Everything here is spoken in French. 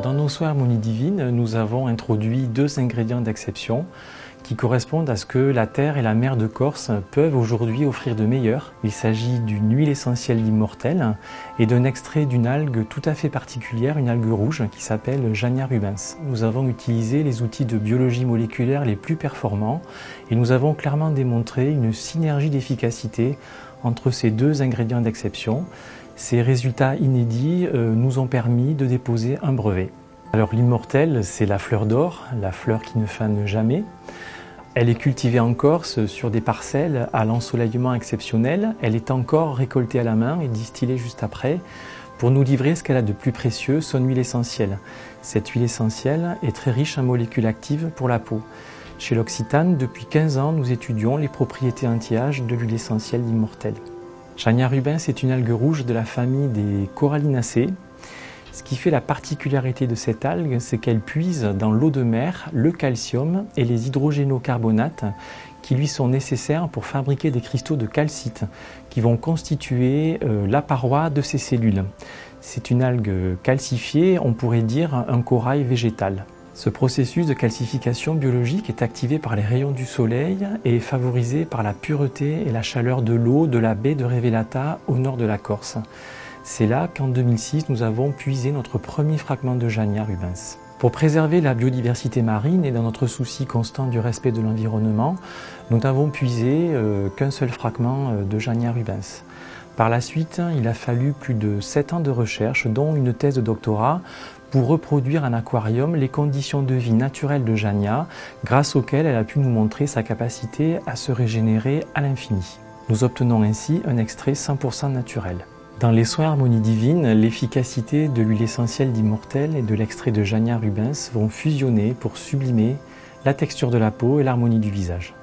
Dans nos soins Harmonie Divine, nous avons introduit 2 ingrédients d'exception qui correspondent à ce que la terre et la mer de Corse peuvent aujourd'hui offrir de meilleur. Il s'agit d'une huile essentielle d'immortel et d'un extrait d'une algue tout à fait particulière, une algue rouge qui s'appelle Jania rubens. Nous avons utilisé les outils de biologie moléculaire les plus performants et nous avons clairement démontré une synergie d'efficacité entre ces 2 ingrédients d'exception. Ces résultats inédits nous ont permis de déposer un brevet. Alors l'immortel, c'est la fleur d'or, la fleur qui ne fane jamais. Elle est cultivée en Corse sur des parcelles à l'ensoleillement exceptionnel. Elle est encore récoltée à la main et distillée juste après pour nous livrer ce qu'elle a de plus précieux, son huile essentielle. Cette huile essentielle est très riche en molécules actives pour la peau. Chez l'Occitane, depuis 15 ans, nous étudions les propriétés anti-âge de l'huile essentielle d'immortel. Jania rubens est une algue rouge de la famille des Corallinacées. Ce qui fait la particularité de cette algue, c'est qu'elle puise dans l'eau de mer le calcium et les hydrogénocarbonates qui lui sont nécessaires pour fabriquer des cristaux de calcite qui vont constituer la paroi de ces cellules. C'est une algue calcifiée, on pourrait dire un corail végétal. Ce processus de calcification biologique est activé par les rayons du soleil et est favorisé par la pureté et la chaleur de l'eau de la baie de Revelata au nord de la Corse. C'est là qu'en 2006, nous avons puisé notre premier fragment de Jania rubens. Pour préserver la biodiversité marine et dans notre souci constant du respect de l'environnement, nous n'avons puisé qu'un seul fragment de Jania rubens. Par la suite, il a fallu plus de 7 ans de recherche, dont une thèse de doctorat, pour reproduire en aquarium les conditions de vie naturelles de Jania, grâce auxquelles elle a pu nous montrer sa capacité à se régénérer à l'infini. Nous obtenons ainsi un extrait 100% naturel. Dans les soins Harmonie Divine, l'efficacité de l'huile essentielle d'immortel et de l'extrait de Jania rubens vont fusionner pour sublimer la texture de la peau et l'harmonie du visage.